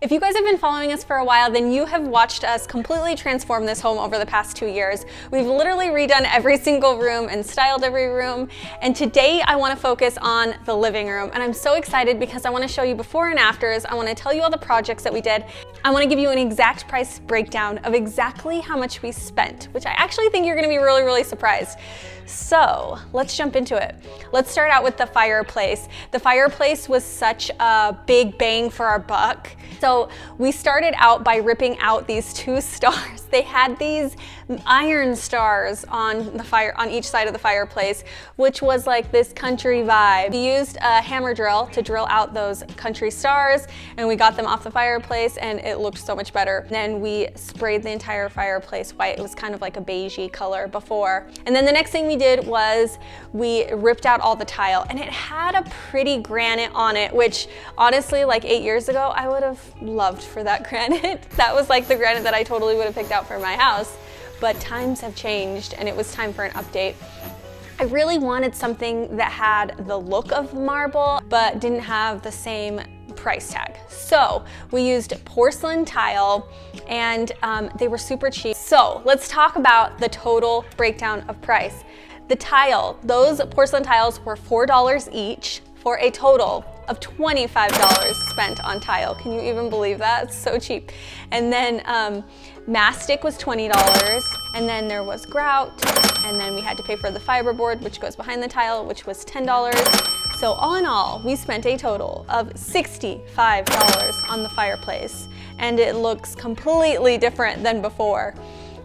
If you guys have been following us for a while, then you have watched us completely transform this home over the past 2 years. We've literally redone every single room and styled every room. And today I want to focus on the living room. And I'm so excited because I want to show you before and afters. I want to tell you all the projects that we did. I want to give you an exact price breakdown of exactly how much we spent, which I actually think you're going to be really, really surprised. So let's jump into it. Let's start out with the fireplace. The fireplace was such a big bang for our buck. So we started out by ripping out these 2 stars. They had these iron stars on each side of the fireplace, which was like this country vibe. We used a hammer drill to drill out those country stars, and we got them off the fireplace, and it looked so much better. Then we sprayed the entire fireplace white. It was kind of like a beigey color before. And then the next thing we did was we ripped out all the tile, and it had a pretty granite on it, which honestly, like 8 years ago, I would have loved for that granite. That was like the granite that I totally would have picked out for my house. But times have changed and it was time for an update. I really wanted something that had the look of marble, but didn't have the same price tag. So we used porcelain tile, and they were super cheap. So let's talk about the total breakdown of price. The tile, those porcelain tiles were $4 each for a total of $25 spent on tile. Can you even believe that? It's so cheap. And then mastic was $20, and then there was grout, and then we had to pay for the fiberboard, which goes behind the tile, which was $10. So all in all, we spent a total of $65 on the fireplace, and it looks completely different than before.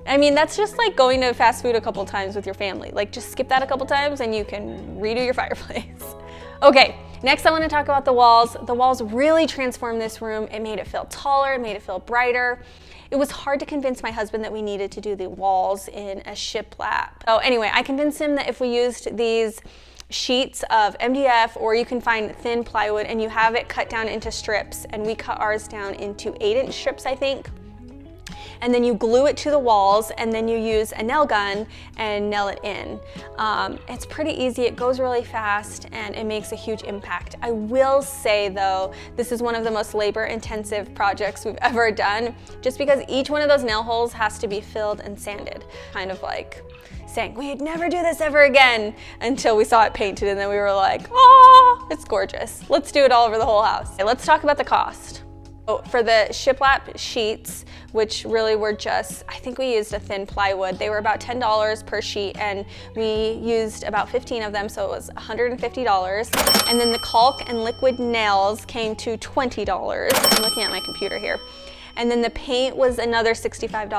I mean, that's just like going to fast food a couple times with your family. Like, just skip that a couple times and you can redo your fireplace. Okay, next I want to talk about the walls. The walls really transformed this room. It made it feel taller, it made it feel brighter. It was hard to convince my husband that we needed to do the walls in a shiplap. So anyway, I convinced him that if we used these sheets of MDF, or you can find thin plywood and you have it cut down into strips, and we cut ours down into 8-inch strips, I think. And then you glue it to the walls, and then you use a nail gun and nail it in. It's pretty easy, it goes really fast, and it makes a huge impact. I will say though, this is one of the most labor-intensive projects we've ever done, just because each one of those nail holes has to be filled and sanded. Kind of like saying, we'd never do this ever again, until we saw it painted, and then we were like, oh, it's gorgeous. Let's do it all over the whole house. Okay, let's talk about the cost. For the shiplap sheets, which really were just, I think we used a thin plywood. They were about $10 per sheet, and we used about 15 of them, so it was $150. And then the caulk and liquid nails came to $20. I'm looking at my computer here. And then the paint was another $65.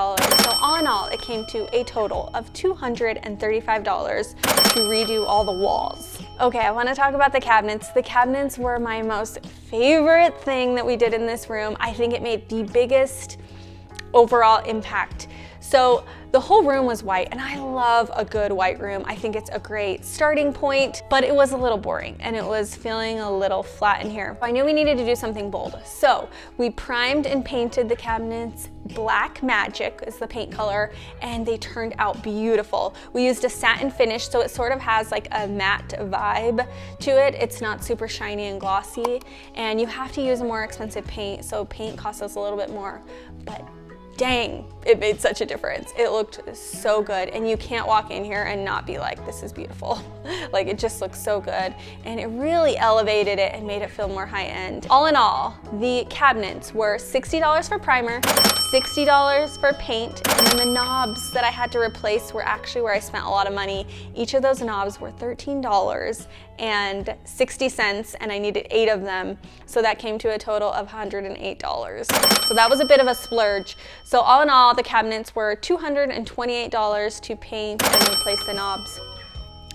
So all in all, it came to a total of $235 to redo all the walls. Okay, I want to talk about the cabinets. The cabinets were my most favorite thing that we did in this room. I think it made the biggest overall impact. So the whole room was white, and I love a good white room. I think it's a great starting point, but it was a little boring and it was feeling a little flat in here. I knew we needed to do something bold. So we primed and painted the cabinets. Black Magic is the paint color, and they turned out beautiful. We used a satin finish, so it sort of has like a matte vibe to it. It's not super shiny and glossy, and you have to use a more expensive paint, so paint costs us a little bit more, but dang, it made such a difference. It looked so good, and you can't walk in here and not be like, this is beautiful. Like, it just looks so good, and it really elevated it and made it feel more high-end. All in all, the cabinets were $60 for primer, $60 for paint, and then the knobs that I had to replace were actually where I spent a lot of money. Each of those knobs were $13 and 60 cents, and I needed 8 of them, so that came to a total of $108. So that was a bit of a splurge. So all in all, the cabinets were $228 to paint and replace the knobs,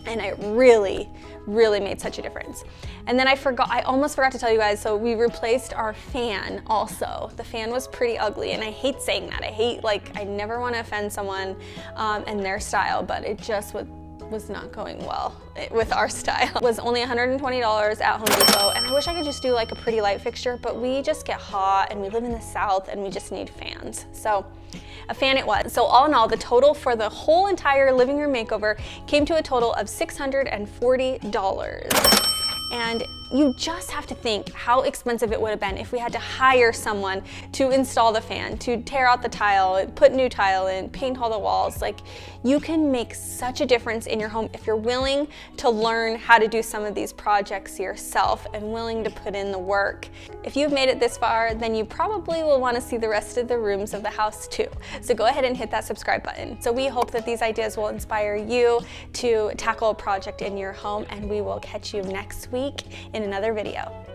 and it really made such a difference. And then I almost forgot to tell you guys, so we replaced our fan also. The fan was pretty ugly, and I hate saying that. I never want to offend someone and their style, but it just was not going well with our style. It was only $120 at Home Depot, and I wish I could just do like a pretty light fixture, but we just get hot and we live in the South and we just need fans. So a fan it was. So all in all, the total for the whole entire living room makeover came to a total of $640. And you just have to think how expensive it would have been if we had to hire someone to install the fan, to tear out the tile, put new tile in, paint all the walls. Like, you can make such a difference in your home if you're willing to learn how to do some of these projects yourself and willing to put in the work. If you've made it this far, then you probably will want to see the rest of the rooms of the house too. So go ahead and hit that subscribe button. So we hope that these ideas will inspire you to tackle a project in your home, and we will catch you next week in another video.